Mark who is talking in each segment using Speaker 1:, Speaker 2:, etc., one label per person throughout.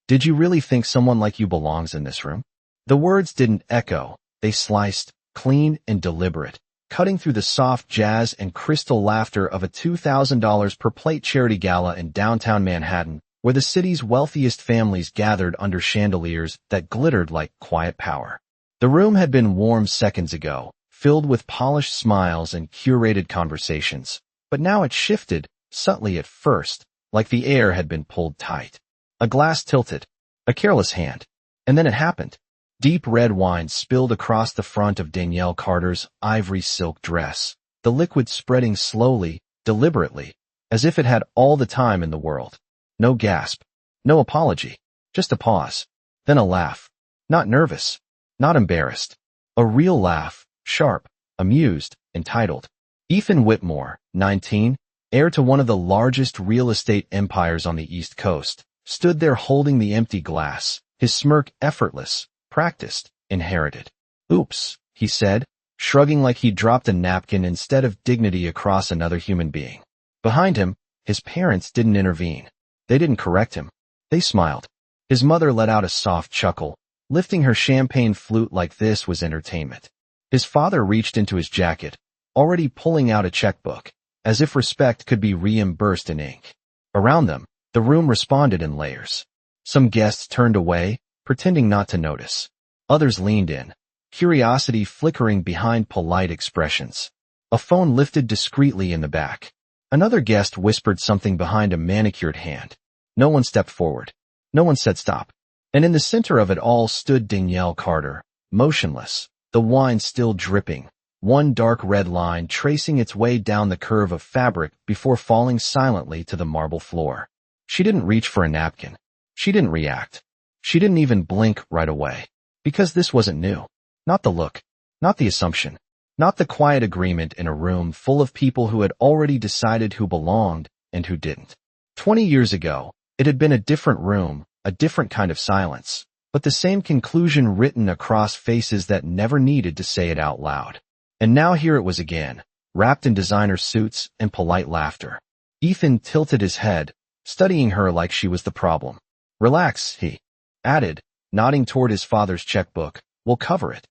Speaker 1: Did you really think someone like you belongs in this room? The words didn't echo. They sliced, clean and deliberate, cutting through the soft jazz and crystal laughter of a $2,000 per plate charity gala in downtown Manhattan, where the city's wealthiest families gathered under chandeliers that glittered like quiet power. The room had been warm seconds ago, filled with polished smiles and curated conversations, but now it shifted, subtly at first, like the air had been pulled tight. A glass tilted, a careless hand, and then it happened. Deep red wine spilled across the front of Danielle Carter's ivory silk dress, the liquid spreading slowly, deliberately, as if it had all the time in the world. No gasp, no apology, just a pause, then a laugh. Not nervous, not embarrassed. A real laugh, sharp, amused, entitled. Ethan Whitmore, 19, heir to one of the largest real estate empires on the East Coast, stood there holding the empty glass, his smirk effortless, practiced, inherited. Oops, he said, shrugging like he'd dropped a napkin instead of dignity across another human being. Behind him, his parents didn't intervene. They didn't correct him. They smiled. His mother let out a soft chuckle, lifting her champagne flute like this was entertainment. His father reached into his jacket, already pulling out a checkbook, as if respect could be reimbursed in ink. Around them, the room responded in layers. Some guests turned away, pretending not to notice. Others leaned in, curiosity flickering behind polite expressions. A phone lifted discreetly in the back. Another guest whispered something behind a manicured hand. No one stepped forward. No one said stop. And in the center of it all stood Danielle Carter, motionless, the wine still dripping, one dark red line tracing its way down the curve of fabric before falling silently to the marble floor. She didn't reach for a napkin. She didn't react. She didn't even blink right away. Because this wasn't new. Not the look. Not the assumption. Not the quiet agreement in a room full of people who had already decided who belonged and who didn't. 20 years ago, it had been a different room, a different kind of silence, but the same conclusion written across faces that never needed to say it out loud. And now here it was again, wrapped in designer suits and polite laughter. Ethan tilted his head, studying her like she was the problem. Relax, he added, nodding toward his father's checkbook. We'll cover it.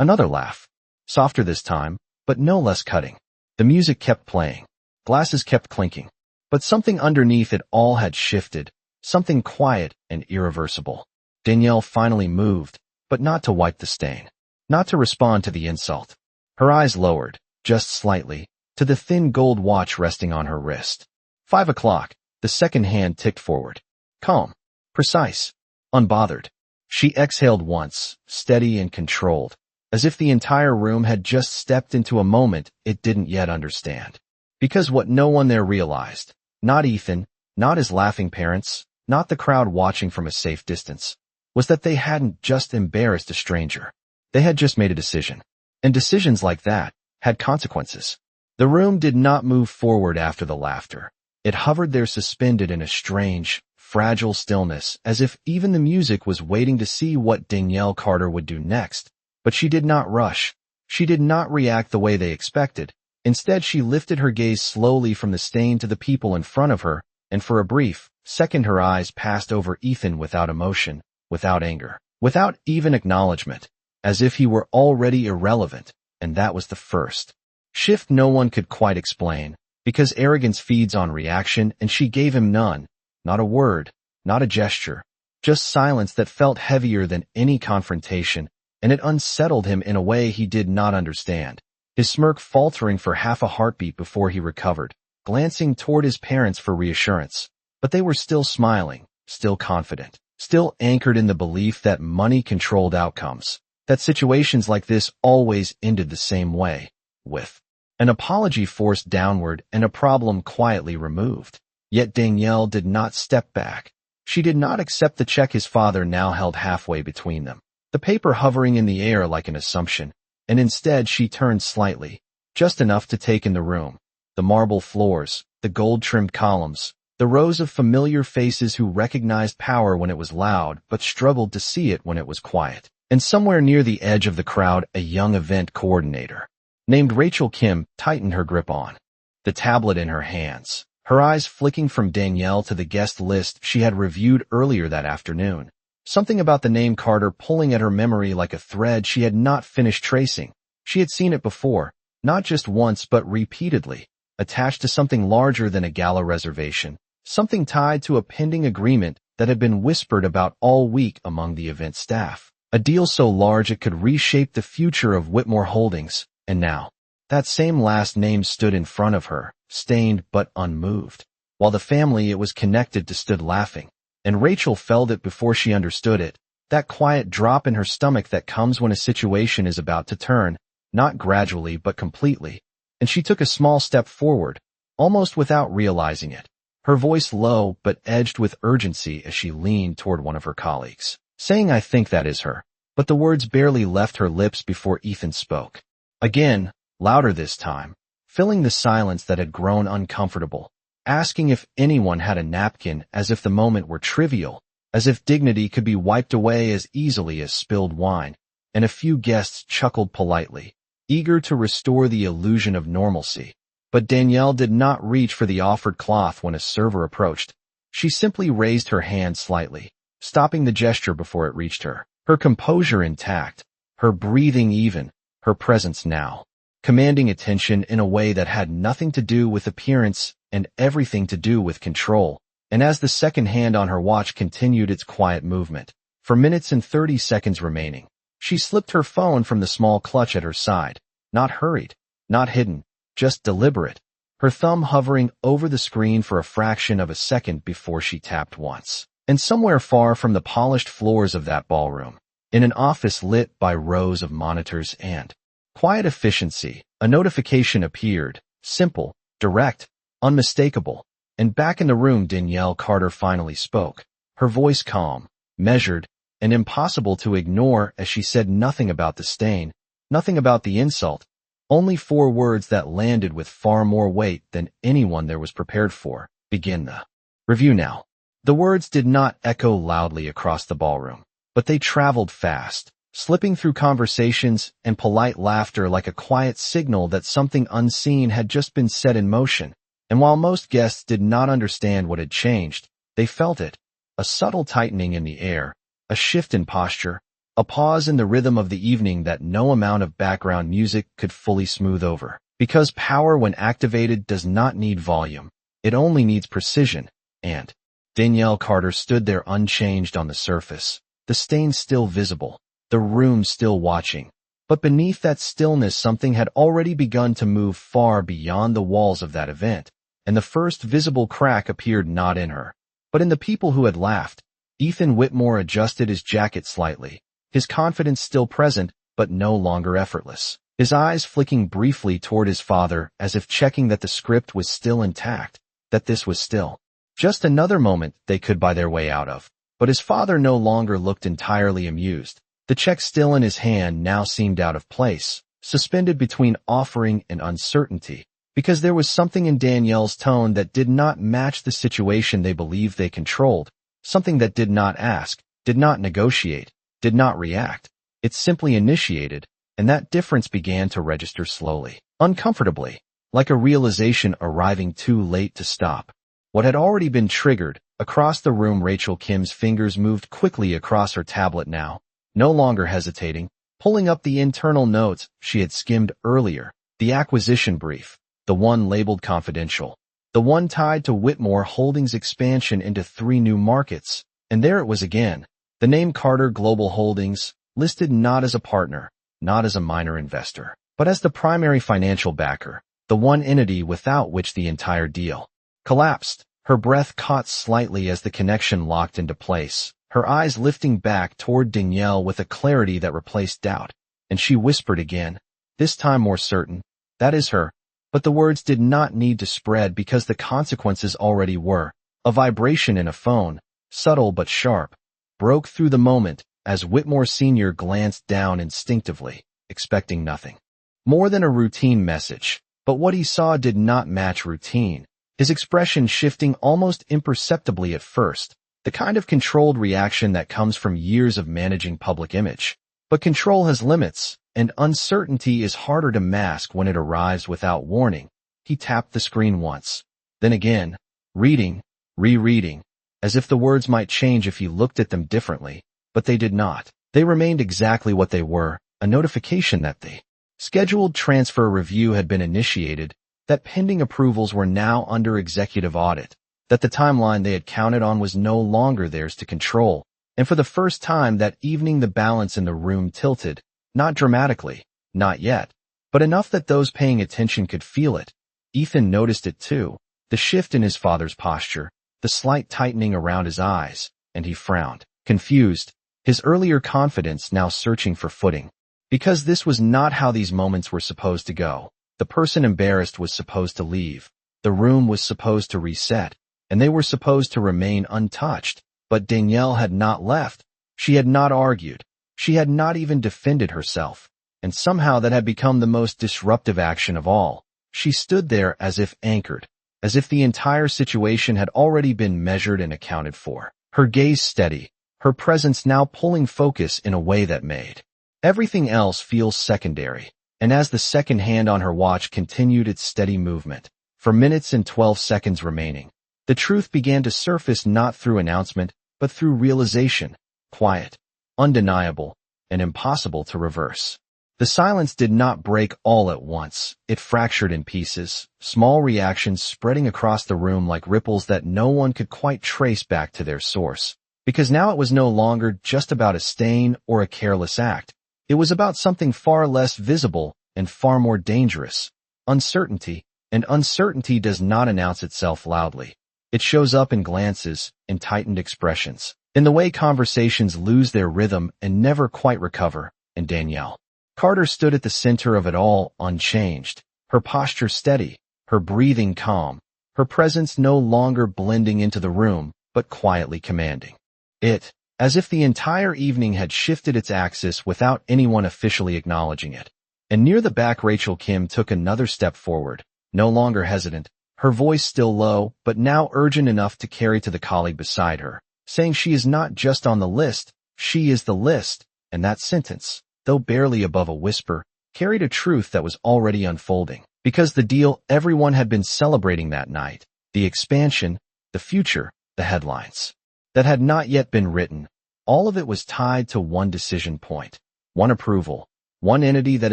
Speaker 1: Another laugh. Softer this time, but no less cutting. The music kept playing. Glasses kept clinking. But something underneath it all had shifted, something quiet and irreversible. Danielle finally moved, but not to wipe the stain. Not to respond to the insult. Her eyes lowered, just slightly, to the thin gold watch resting on her wrist. 5 o'clock, the second hand ticked forward. Calm. Precise. Unbothered. She exhaled once, steady and controlled, as if the entire room had just stepped into a moment it didn't yet understand. Because what no one there realized, not Ethan, not his laughing parents, not the crowd watching from a safe distance, was that they hadn't just embarrassed a stranger. They had just made a decision. And decisions like that had consequences. The room did not move forward after the laughter. It hovered there suspended in a strange, fragile stillness, as if even the music was waiting to see what Danielle Carter would do next. But she did not rush. She did not react the way they expected. Instead, she lifted her gaze slowly from the stain to the people in front of her, and for a brief second her eyes passed over Ethan without emotion, without anger, without even acknowledgement, as if he were already irrelevant, and that was the first shift no one could quite explain, because arrogance feeds on reaction and she gave him none, not a word, not a gesture, just silence that felt heavier than any confrontation, and it unsettled him in a way he did not understand, his smirk faltering for half a heartbeat before he recovered, glancing toward his parents for reassurance. But they were still smiling, still confident, still anchored in the belief that money controlled outcomes, that situations like this always ended the same way, with an apology forced downward and a problem quietly removed. Yet Danielle did not step back. She did not accept the check his father now held halfway between them, the paper hovering in the air like an assumption, and instead she turned slightly, just enough to take in the room, the marble floors, the gold-trimmed columns, the rows of familiar faces who recognized power when it was loud but struggled to see it when it was quiet, and somewhere near the edge of the crowd a young event coordinator, named Rachel Kim, tightened her grip on the tablet in her hands, her eyes flicking from Danielle to the guest list she had reviewed earlier that afternoon. Something about the name Carter pulling at her memory like a thread she had not finished tracing. She had seen it before, not just once but repeatedly, attached to something larger than a gala reservation, something tied to a pending agreement that had been whispered about all week among the event staff. A deal so large it could reshape the future of Whitmore Holdings, and now, that same last name stood in front of her, stained but unmoved, while the family it was connected to stood laughing. And Rachel felt it before she understood it, that quiet drop in her stomach that comes when a situation is about to turn, not gradually but completely. And she took a small step forward, almost without realizing it, her voice low but edged with urgency as she leaned toward one of her colleagues, saying, "I think that is her." But the words barely left her lips before Ethan spoke. Again, louder this time, filling the silence that had grown uncomfortable, asking if anyone had a napkin as if the moment were trivial, as if dignity could be wiped away as easily as spilled wine. And a few guests chuckled politely, eager to restore the illusion of normalcy. But Danielle did not reach for the offered cloth when a server approached. She simply raised her hand slightly, stopping the gesture before it reached her, her composure intact, her breathing even, her presence now commanding attention in a way that had nothing to do with appearance and everything to do with control. And as the second hand on her watch continued its quiet movement, for minutes and 30 seconds remaining, she slipped her phone from the small clutch at her side, not hurried, not hidden, just deliberate, her thumb hovering over the screen for a fraction of a second before she tapped once. And somewhere far from the polished floors of that ballroom, in an office lit by rows of monitors and quiet efficiency, a notification appeared, simple, direct, unmistakable. And back in the room, Danielle Carter finally spoke, her voice calm, measured, and impossible to ignore as she said nothing about the stain, nothing about the insult, only 4 words that landed with far more weight than anyone there was prepared for. "Begin the review now." The words did not echo loudly across the ballroom, but they traveled fast, slipping through conversations and polite laughter like a quiet signal that something unseen had just been set in motion. And while most guests did not understand what had changed, they felt it, a subtle tightening in the air, a shift in posture, a pause in the rhythm of the evening that no amount of background music could fully smooth over. Because power when activated does not need volume, it only needs precision. And Danielle Carter stood there unchanged on the surface, the stain still visible, the room still watching. But beneath that stillness something had already begun to move far beyond the walls of that event, and the first visible crack appeared not in her, but in the people who had laughed. Ethan Whitmore adjusted his jacket slightly, his confidence still present but no longer effortless, his eyes flicking briefly toward his father as if checking that the script was still intact, that this was still just another moment they could buy their way out of. But his father no longer looked entirely amused. The check still in his hand now seemed out of place, suspended between offering and uncertainty, because there was something in Danielle's tone that did not match the situation they believed they controlled, something that did not ask, did not negotiate, did not react. It simply initiated, and that difference began to register slowly, uncomfortably, like a realization arriving too late to stop. What had already been triggered, across the room Rachel Kim's fingers moved quickly across her tablet now, no longer hesitating, pulling up the internal notes she had skimmed earlier, the acquisition brief, the one labeled confidential, the one tied to Whitmore Holdings' expansion into 3 new markets. And there it was again, the name Carter Global Holdings, listed not as a partner, not as a minor investor, but as the primary financial backer, the one entity without which the entire deal collapsed. Her breath caught slightly as the connection locked into place, her eyes lifting back toward Danielle with a clarity that replaced doubt. And she whispered again, this time more certain, "That is her." But the words did not need to spread because the consequences already were. A vibration in a phone, subtle but sharp, broke through the moment as Whitmore Sr. glanced down instinctively, expecting nothing more than a routine message. But what he saw did not match routine, his expression shifting almost imperceptibly at first, the kind of controlled reaction that comes from years of managing public image. But control has limits, and uncertainty is harder to mask when it arrives without warning. He tapped the screen once, Then again, reading, rereading, as if the words might change if he looked at them differently, but they did not. They remained exactly what they were, a notification that the scheduled transfer review had been initiated, that pending approvals were now under executive audit, that the timeline they had counted on was no longer theirs to control, and for the first time that evening the balance in the room tilted, not dramatically, not yet, but enough that those paying attention could feel it. Ethan noticed it too, the shift in his father's posture, the slight tightening around his eyes, and he frowned, confused, his earlier confidence now searching for footing. Because this was not how these moments were supposed to go. The person embarrassed was supposed to leave, the room was supposed to reset, and they were supposed to remain untouched. But Danielle had not left, she had not argued, she had not even defended herself, and somehow that had become the most disruptive action of all. She stood there as if anchored, as if the entire situation had already been measured and accounted for, her gaze steady, her presence now pulling focus in a way that made everything else feel secondary. And as the second hand on her watch continued its steady movement, for minutes and 12 seconds remaining, the truth began to surface not through announcement, but through realization, quiet, undeniable, and impossible to reverse. The silence did not break all at once. It fractured in pieces, small reactions spreading across the room like ripples that no one could quite trace back to their source. Because now it was no longer just about a stain or a careless act. It was about something far less visible and far more dangerous. Uncertainty, and uncertainty does not announce itself loudly. It shows up in glances, in tightened expressions, in the way conversations lose their rhythm and never quite recover. And Danielle Carter stood at the center of it all, unchanged, her posture steady, her breathing calm, her presence no longer blending into the room, but quietly commanding it, as if the entire evening had shifted its axis without anyone officially acknowledging it. And near the back, Rachel Kim took another step forward, no longer hesitant, her voice still low, but now urgent enough to carry to the colleague beside her, saying she is not just on the list, she is the list. And that sentence, though barely above a whisper, carried a truth that was already unfolding. Because the deal everyone had been celebrating that night, the expansion, the future, the headlines, that had not yet been written, all of it was tied to one decision point, one approval, one entity that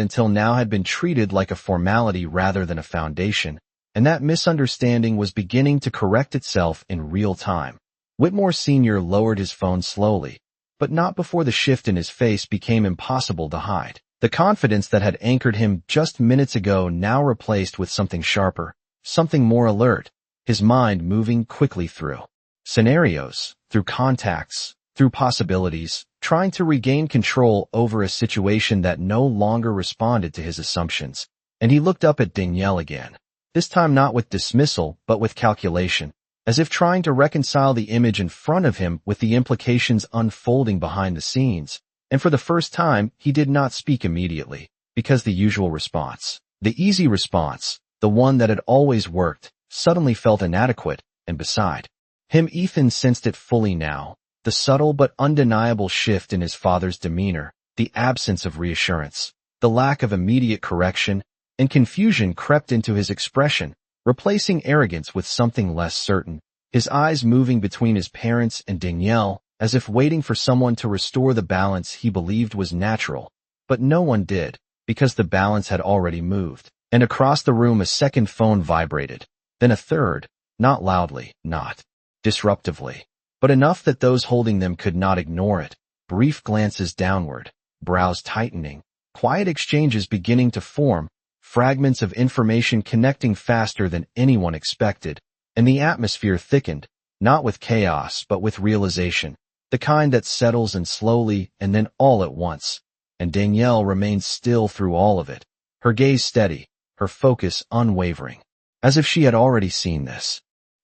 Speaker 1: until now had been treated like a formality rather than a foundation. And that misunderstanding was beginning to correct itself in real time. Whitmore Sr. lowered his phone slowly, but not before the shift in his face became impossible to hide. The confidence that had anchored him just minutes ago now replaced with something sharper, something more alert, his mind moving quickly through scenarios, through contacts, through possibilities, trying to regain control over a situation that no longer responded to his assumptions. And he looked up at Danielle again. This time not with dismissal, but with calculation, as if trying to reconcile the image in front of him with the implications unfolding behind the scenes. And for the first time, he did not speak immediately, because the usual response, the easy response, the one that had always worked, suddenly felt inadequate, and beside him Ethan sensed it fully now, the subtle but undeniable shift in his father's demeanor, the absence of reassurance, the lack of immediate correction, and confusion crept into his expression, replacing arrogance with something less certain, his eyes moving between his parents and Danielle, as if waiting for someone to restore the balance he believed was natural. But no one did, because the balance had already moved. And across the room a second phone vibrated, then a third, not loudly, not disruptively, but enough that those holding them could not ignore it. Brief glances downward, brows tightening, quiet exchanges beginning to form, fragments of information connecting faster than anyone expected, and the atmosphere thickened, not with chaos but with realization, the kind that settles in slowly and then all at once. And Danielle remained still through all of it, her gaze steady, her focus unwavering, as if she had already seen this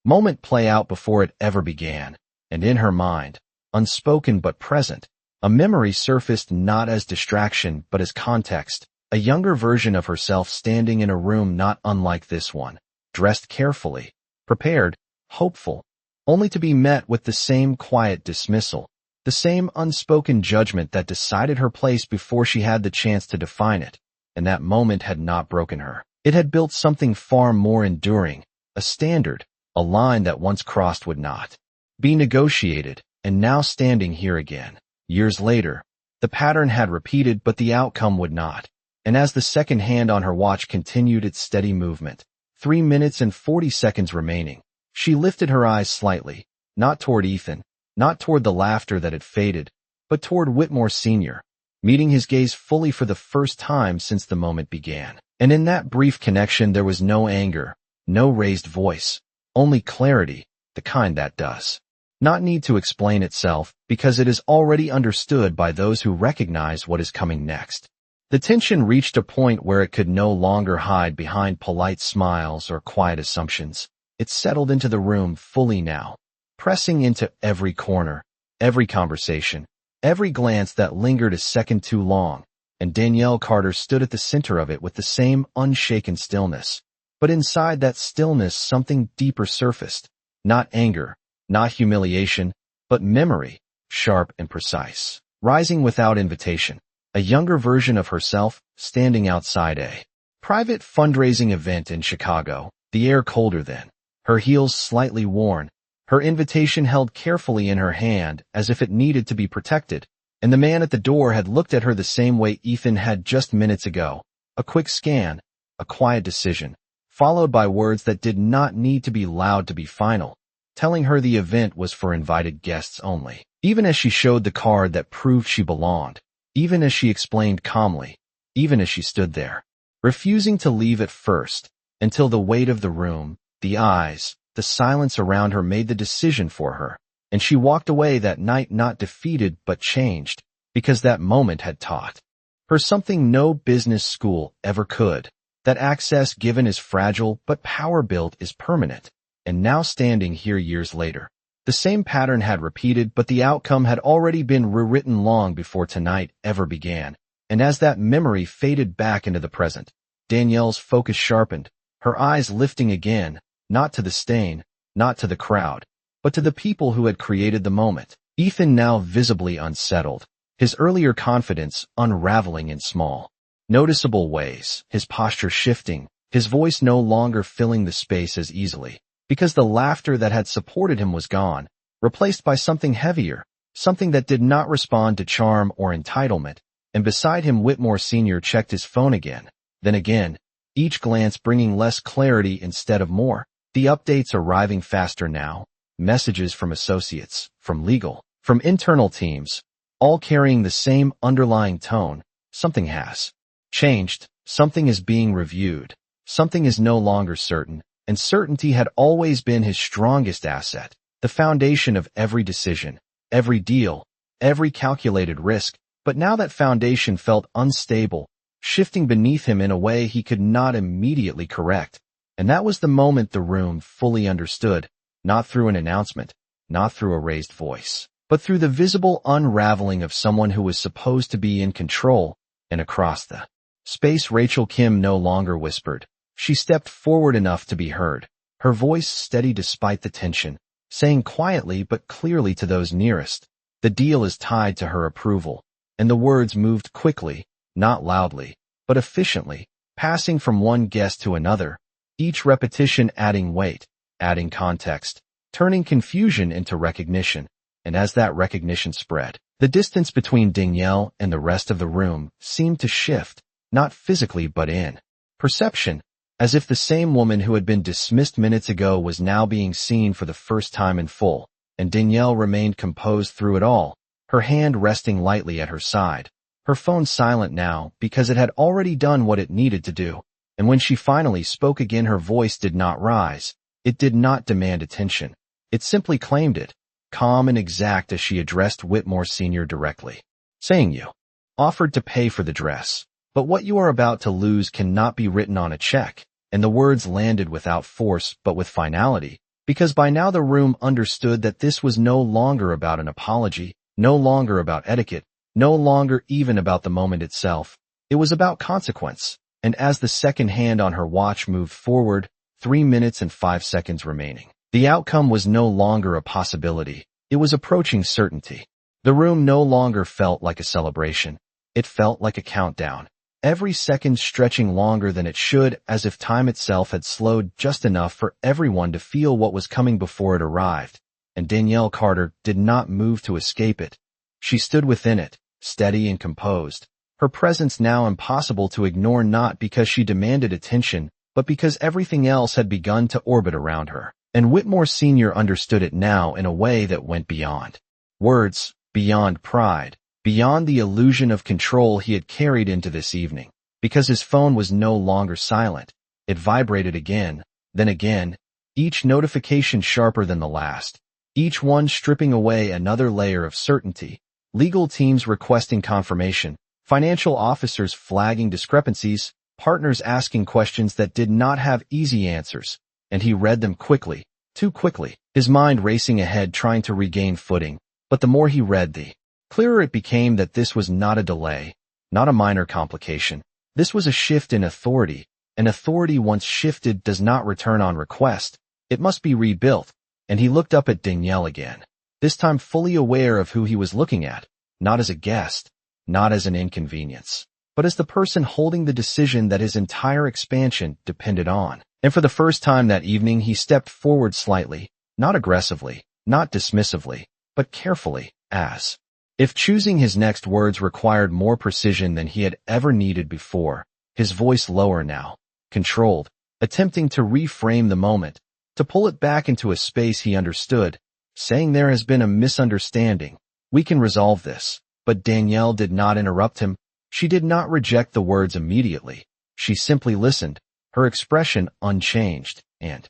Speaker 1: moment play out before it ever began. And in her mind, unspoken but present, a memory surfaced not as distraction but as context. A younger version of herself standing in a room not unlike this one, dressed carefully, prepared, hopeful, only to be met with the same quiet dismissal, the same unspoken judgment that decided her place before she had the chance to define it. And that moment had not broken her. It had built something far more enduring, a standard, A line that once crossed would not be negotiated, and now standing here again. Years later, the pattern had repeated, but the outcome would not. And as the second hand on her watch continued its steady movement, 3 minutes and 40 seconds remaining, she lifted her eyes slightly, not toward Ethan, not toward the laughter that had faded, but toward Whitmore Sr., meeting his gaze fully for the first time since the moment began. And in that brief connection there was no anger, no raised voice, only clarity, the kind that does not need to explain itself, because it is already understood by those who recognize what is coming next. The tension reached a point where it could no longer hide behind polite smiles or quiet assumptions. It settled into the room fully now, pressing into every corner, every conversation, every glance that lingered a second too long, and Danielle Carter stood at the center of it with the same unshaken stillness. But inside that stillness something deeper surfaced, not anger, not humiliation, but memory, sharp and precise, rising without invitation. A younger version of herself, standing outside a private fundraising event in Chicago, the air colder than, her heels slightly worn, her invitation held carefully in her hand as if it needed to be protected, and the man at the door had looked at her the same way Ethan had just minutes ago. A quick scan, a quiet decision, followed by words that did not need to be loud to be final, telling her the event was for invited guests only. Even as she showed the card that proved she belonged, even as she explained calmly, even as she stood there, refusing to leave at first, until the weight of the room, the eyes, the silence around her made the decision for her, and she walked away that night not defeated but changed, because that moment had taught her something no business school ever could, that access given is fragile but power built is permanent. And now standing here years later, the same pattern had repeated, but the outcome had already been rewritten long before tonight ever began. And as that memory faded back into the present, Danielle's focus sharpened, her eyes lifting again, not to the stain, not to the crowd, but to the people who had created the moment. Ethan now visibly unsettled, his earlier confidence unraveling in small, noticeable ways, his posture shifting, his voice no longer filling the space as easily, because the laughter that had supported him was gone, replaced by something heavier, something that did not respond to charm or entitlement. And beside him Whitmore Sr. checked his phone again, then again, each glance bringing less clarity instead of more. The updates arriving faster now, messages from associates, from legal, from internal teams, all carrying the same underlying tone. Something has changed, something is being reviewed, something is no longer certain. And certainty had always been his strongest asset, the foundation of every decision, every deal, every calculated risk. But now that foundation felt unstable, shifting beneath him in a way he could not immediately correct. And that was the moment the room fully understood, not through an announcement, not through a raised voice, but through the visible unraveling of someone who was supposed to be in control. And across the space Rachel Kim no longer whispered. She stepped forward enough to be heard, her voice steady despite the tension, saying quietly but clearly to those nearest, "The deal is tied to her approval." And the words moved quickly, not loudly, but efficiently, passing from one guest to another, each repetition adding weight, adding context, turning confusion into recognition. And as that recognition spread, the distance between Danielle and the rest of the room seemed to shift, not physically but in perception, as if the same woman who had been dismissed minutes ago was now being seen for the first time in full. And Danielle remained composed through it all, her hand resting lightly at her side, her phone silent now because it had already done what it needed to do. And when she finally spoke again, her voice did not rise, it did not demand attention, it simply claimed it, calm and exact as she addressed Whitmore Sr. directly, saying, "You offered to pay for the dress, but what you are about to lose cannot be written on a check." And the words landed without force but with finality, because by now the room understood that this was no longer about an apology, no longer about etiquette, no longer even about the moment itself. It was about consequence. And as the second hand on her watch moved forward, 3 minutes and 5 seconds remaining, the outcome was no longer a possibility, it was approaching certainty. The room no longer felt like a celebration, it felt like a countdown. every second stretching longer than it should, as if time itself had slowed just enough for everyone to feel what was coming before it arrived. And Danielle Carter did not move to escape it. She stood within it, steady and composed, her presence now impossible to ignore, not because she demanded attention, but because everything else had begun to orbit around her. And Whitmore Sr. understood it now in a way that went beyond words, beyond pride, beyond the illusion of control he had carried into this evening. Because his phone was no longer silent. It vibrated again, then again, each notification sharper than the last, each one stripping away another layer of certainty. Legal teams requesting confirmation, financial officers flagging discrepancies, partners asking questions that did not have easy answers, and he read them quickly, too quickly, his mind racing ahead trying to regain footing. But the more he read, the clearer it became that this was not a delay, not a minor complication. This was a shift in authority, and authority once shifted does not return on request. It must be rebuilt, and he looked up at Danielle again, this time fully aware of who he was looking at, not as a guest, not as an inconvenience, but as the person holding the decision that his entire expansion depended on. And for the first time that evening he stepped forward slightly, not aggressively, not dismissively, but carefully, as if choosing his next words required more precision than he had ever needed before, his voice lower now, controlled, attempting to reframe the moment, to pull it back into a space he understood, saying there has been a misunderstanding. We can resolve this. But Danielle did not interrupt him. She did not reject the words immediately. She simply listened, her expression unchanged, and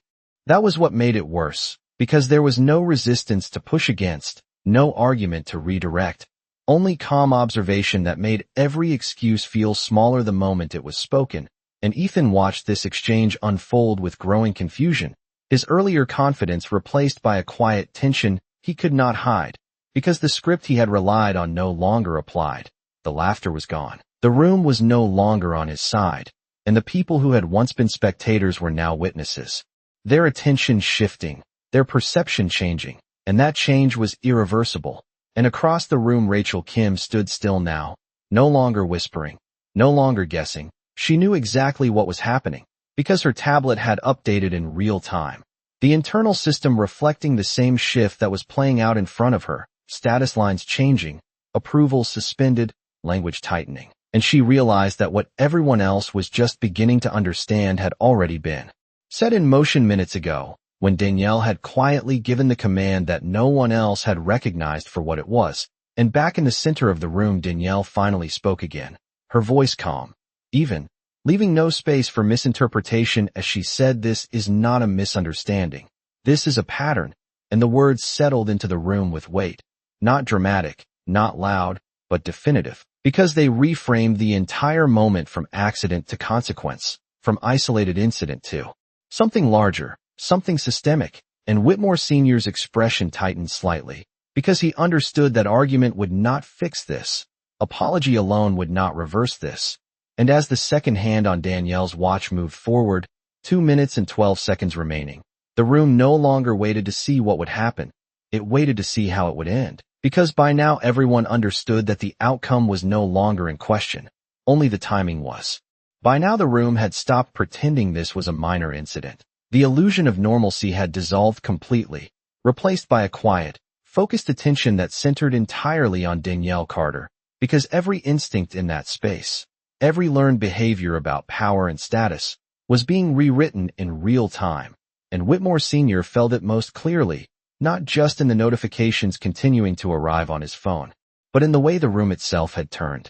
Speaker 1: that was what made it worse, because there was no resistance to push against, no argument to redirect, only calm observation that made every excuse feel smaller the moment it was spoken. And Ethan watched this exchange unfold with growing confusion, his earlier confidence replaced by a quiet tension he could not hide, because the script he had relied on no longer applied. The laughter was gone. The room was no longer on his side, and the people who had once been spectators were now witnesses. Their attention shifting, their perception changing, and that change was irreversible. And across the room Rachel Kim stood still now, no longer whispering, no longer guessing. She knew exactly what was happening, because her tablet had updated in real time. The internal system reflecting the same shift that was playing out in front of her, status lines changing, approval suspended, language tightening. And she realized that what everyone else was just beginning to understand had already been set in motion minutes ago, when Danielle had quietly given the command that no one else had recognized for what it was. And back in the center of the room Danielle finally spoke again, her voice calm, even, leaving no space for misinterpretation as she said, "This is not a misunderstanding. This is a pattern." And the words settled into the room with weight, not dramatic, not loud, but definitive, because they reframed the entire moment from accident to consequence, from isolated incident to something larger, something systemic. And Whitmore Sr.'s expression tightened slightly, because he understood that argument would not fix this. Apology alone would not reverse this. And as the second hand on Danielle's watch moved forward, 2 minutes and 12 seconds remaining, the room no longer waited to see what would happen. It waited to see how it would end, because by now everyone understood that the outcome was no longer in question. Only the timing was. By now the room had stopped pretending this was a minor incident. The illusion of normalcy had dissolved completely, replaced by a quiet, focused attention that centered entirely on Danielle Carter, because every instinct in that space, every learned behavior about power and status, was being rewritten in real time. And Whitmore Sr. felt it most clearly, not just in the notifications continuing to arrive on his phone, but in the way the room itself had turned.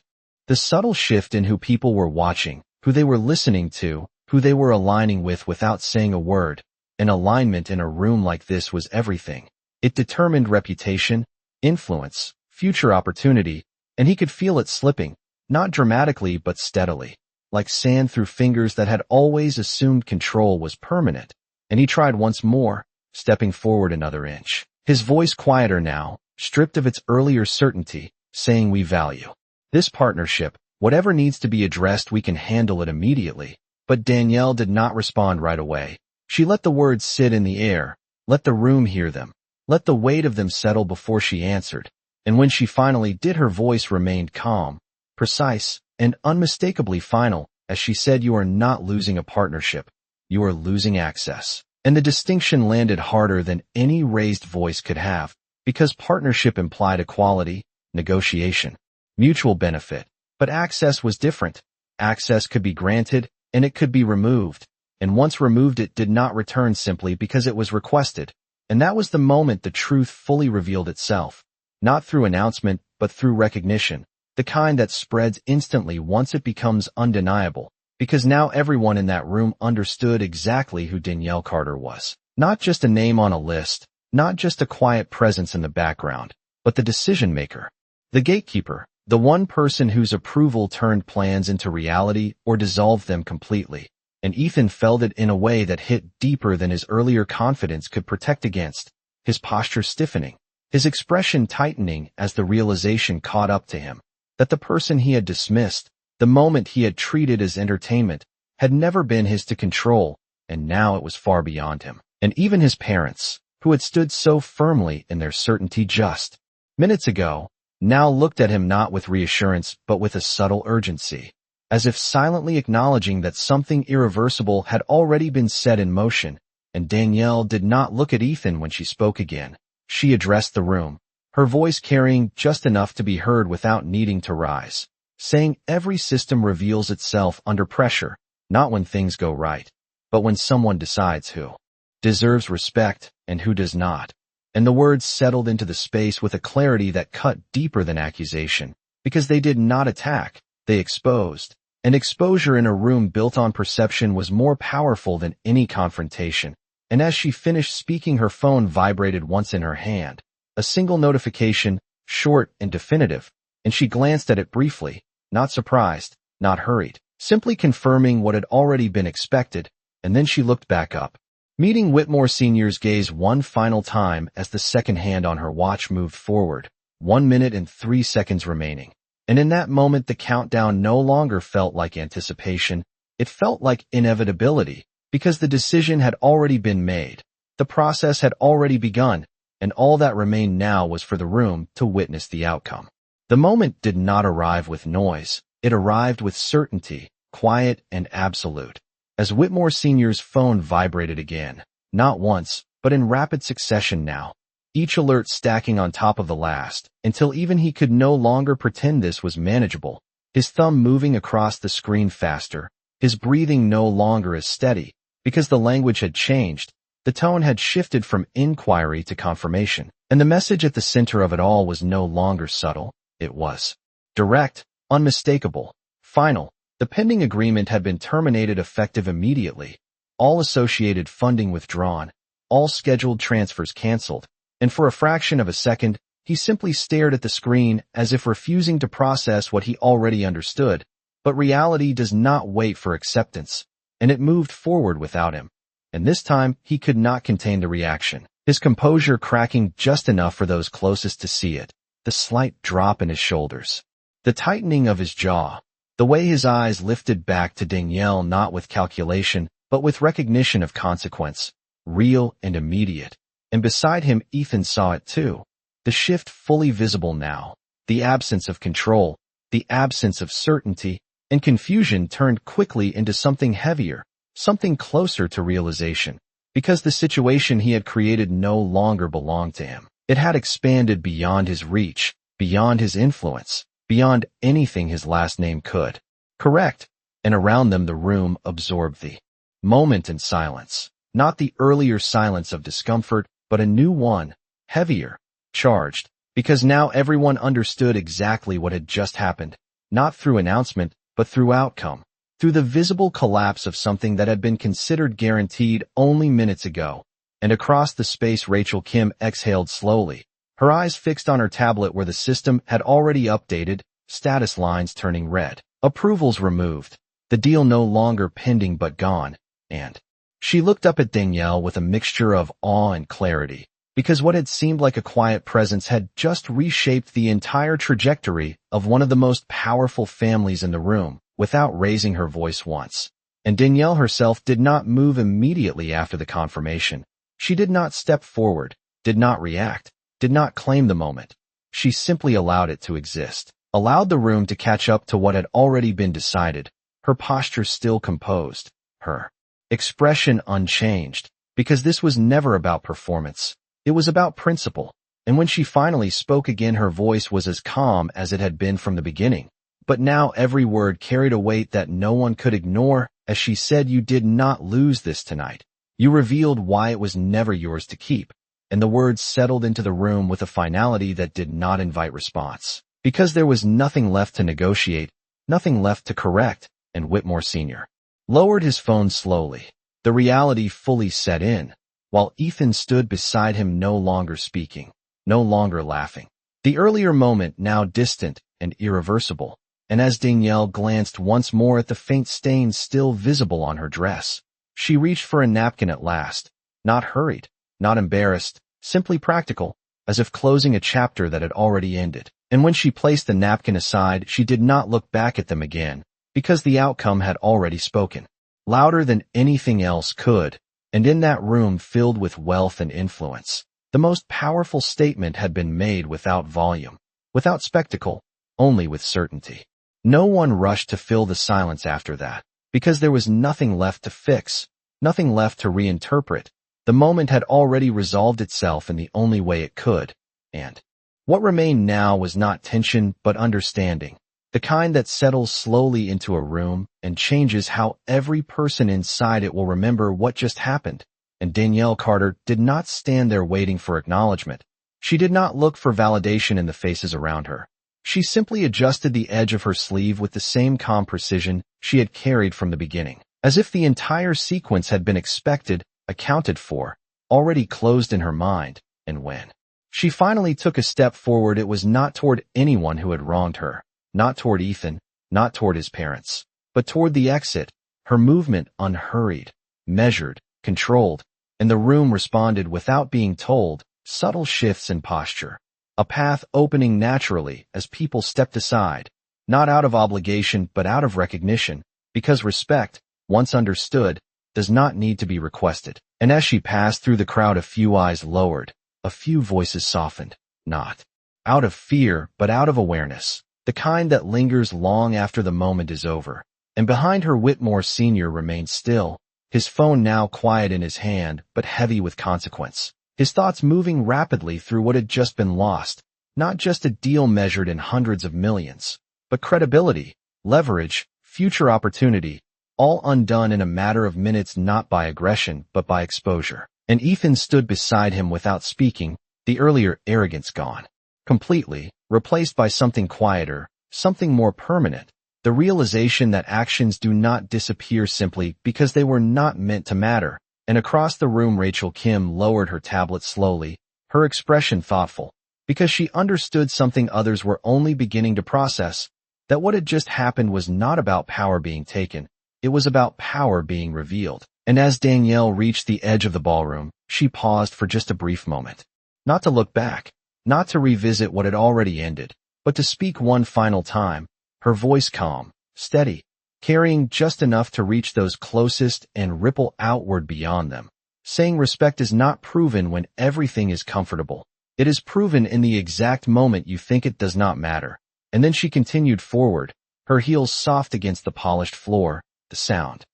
Speaker 1: The subtle shift in who people were watching, who they were listening to, who they were aligning with without saying a word. An alignment in a room like this was everything. It determined reputation, influence, future opportunity, and he could feel it slipping, not dramatically but steadily, like sand through fingers that had always assumed control was permanent. And he tried once more, stepping forward another inch, his voice quieter now, stripped of its earlier certainty, saying, "We value this partnership. Whatever needs to be addressed, we can handle it immediately." But Danielle did not respond right away. She let the words sit in the air, let the room hear them, let the weight of them settle before she answered. And when she finally did, her voice remained calm, precise, and unmistakably final, as she said, "You are not losing a partnership. You are losing access." And the distinction landed harder than any raised voice could have, because partnership implied equality, negotiation, mutual benefit. But access was different. Access could be granted, and it could be removed. And once removed, it did not return simply because it was requested. And that was the moment the truth fully revealed itself. Not through announcement, but through recognition. The kind that spreads instantly once it becomes undeniable. Because now everyone in that room understood exactly who Danielle Carter was. Not just a name on a list, not just a quiet presence in the background, but the decision maker. The gatekeeper. The one person whose approval turned plans into reality or dissolved them completely. And Ethan felt it in a way that hit deeper than his earlier confidence could protect against, his posture stiffening, his expression tightening as the realization caught up to him that the person he had dismissed, the moment he had treated as entertainment, had never been his to control, and now it was far beyond him. And even his parents, who had stood so firmly in their certainty just minutes ago, now looked at him not with reassurance but with a subtle urgency, as if silently acknowledging that something irreversible had already been set in motion. And Danielle did not look at Ethan when she spoke again. She addressed the room, her voice carrying just enough to be heard without needing to rise, saying, "Every system reveals itself under pressure, not when things go right, but when someone decides who deserves respect and who does not." And the words settled into the space with a clarity that cut deeper than accusation, because they did not attack, they exposed. And exposure in a room built on perception was more powerful than any confrontation. And as she finished speaking, her phone vibrated once in her hand. A single notification, short and definitive, and she glanced at it briefly, not surprised, not hurried, simply confirming what had already been expected, and then she looked back up, meeting Whitmore Sr.'s gaze one final time as the second hand on her watch moved forward, 1 minute and 3 seconds remaining. And in that moment the countdown no longer felt like anticipation, it felt like inevitability, because the decision had already been made, the process had already begun, and all that remained now was for the room to witness the outcome. The moment did not arrive with noise, it arrived with certainty, quiet and absolute. As Whitmore Sr.'s phone vibrated again, not once, but in rapid succession now, each alert stacking on top of the last, until even he could no longer pretend this was manageable, his thumb moving across the screen faster, his breathing no longer as steady, because the language had changed, the tone had shifted from inquiry to confirmation, and the message at the center of it all was no longer subtle, it was direct, unmistakable, final. The pending agreement had been terminated effective immediately, all associated funding withdrawn, all scheduled transfers canceled, and for a fraction of a second, he simply stared at the screen as if refusing to process what he already understood. But reality does not wait for acceptance, and it moved forward without him. And this time, he could not contain the reaction, his composure cracking just enough for those closest to see it, the slight drop in his shoulders, the tightening of his jaw, the way his eyes lifted back to Danielle not with calculation, but with recognition of consequence, real and immediate. And beside him Ethan saw it too, the shift fully visible now, the absence of control, the absence of certainty, and confusion turned quickly into something heavier, something closer to realization, because the situation he had created no longer belonged to him. It had expanded beyond his reach, beyond his influence, beyond anything his last name could correct, and around them the room absorbed the moment in silence, not the earlier silence of discomfort, but a new one, heavier, charged, because now everyone understood exactly what had just happened, not through announcement, but through outcome, through the visible collapse of something that had been considered guaranteed only minutes ago. And across the space Rachel Kim exhaled slowly, her eyes fixed on her tablet where the system had already updated, status lines turning red, approvals removed, the deal no longer pending but gone, and she looked up at Danielle with a mixture of awe and clarity, because what had seemed like a quiet presence had just reshaped the entire trajectory of one of the most powerful families in the room, without raising her voice once. And Danielle herself did not move immediately after the confirmation. She did not step forward, did not react, did not claim the moment. She simply allowed it to exist, allowed the room to catch up to what had already been decided, her posture still composed, her expression unchanged, because this was never about performance. It was about principle. And when she finally spoke again, her voice was as calm as it had been from the beginning. But now every word carried a weight that no one could ignore. As she said, "You did not lose this tonight. You revealed why it was never yours to keep." And the words settled into the room with a finality that did not invite response. Because there was nothing left to negotiate, nothing left to correct, and Whitmore Sr. lowered his phone slowly. The reality fully set in, while Ethan stood beside him, no longer speaking, no longer laughing. The earlier moment now distant and irreversible. And as Danielle glanced once more at the faint stains still visible on her dress, she reached for a napkin at last, not hurried, not embarrassed, simply practical, as if closing a chapter that had already ended. And when she placed the napkin aside, she did not look back at them again, because the outcome had already spoken, louder than anything else could. And in that room filled with wealth and influence, the most powerful statement had been made without volume, without spectacle, only with certainty. No one rushed to fill the silence after that, because there was nothing left to fix, nothing left to reinterpret. The moment had already resolved itself in the only way it could, and what remained now was not tension but understanding, the kind that settles slowly into a room and changes how every person inside it will remember what just happened. And Danielle Carter did not stand there waiting for acknowledgement. She did not look for validation in the faces around her. She simply adjusted the edge of her sleeve with the same calm precision she had carried from the beginning, as if the entire sequence had been expected, accounted for, already closed in her mind. And when she finally took a step forward, it was not toward anyone who had wronged her, not toward Ethan, not toward his parents, but toward the exit, her movement unhurried, measured, controlled, and the room responded without being told, subtle shifts in posture. A path opening naturally as people stepped aside, not out of obligation but out of recognition, because respect, once understood, does not need to be requested. And as she passed through the crowd, a few eyes lowered, a few voices softened, not out of fear but out of awareness, the kind that lingers long after the moment is over. And behind her, Whitmore Sr. remained still, his phone now quiet in his hand but heavy with consequence. His thoughts moving rapidly through what had just been lost, not just a deal measured in hundreds of millions, but credibility, leverage, future opportunity, all undone in a matter of minutes, not by aggression but by exposure. And Ethan stood beside him without speaking, the earlier arrogance gone, completely, replaced by something quieter, something more permanent, the realization that actions do not disappear simply because they were not meant to matter. And across the room, Rachel Kim lowered her tablet slowly, her expression thoughtful, because she understood something others were only beginning to process, that what had just happened was not about power being taken, it was about power being revealed. And as Danielle reached the edge of the ballroom, she paused for just a brief moment. Not to look back, not to revisit what had already ended, but to speak one final time, her voice calm, steady, carrying just enough to reach those closest and ripple outward beyond them, saying respect is not proven when everything is comfortable. It is proven in the exact moment you think it does not matter. And then she continued forward, her heels soft against the polished floor, the sound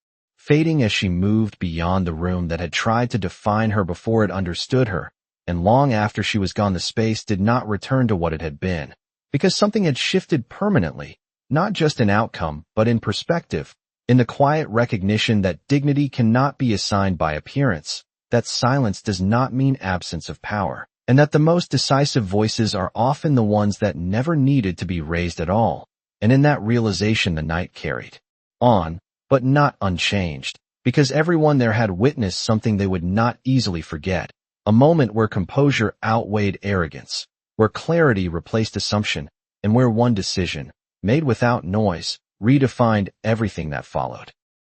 Speaker 1: fading as she moved beyond the room that had tried to define her before it understood her. And long after she was gone, the space did not return to what it had been, because something had shifted permanently. Not just in outcome, but in perspective, in the quiet recognition that dignity cannot be assigned by appearance, that silence does not mean absence of power, and that the most decisive voices are often the ones that never needed to be raised at all. And in that realization, the night carried on, but not unchanged, because everyone there had witnessed something they would not easily forget, a moment where composure outweighed arrogance, where clarity replaced assumption, and where one decision, made without noise, redefined everything that followed.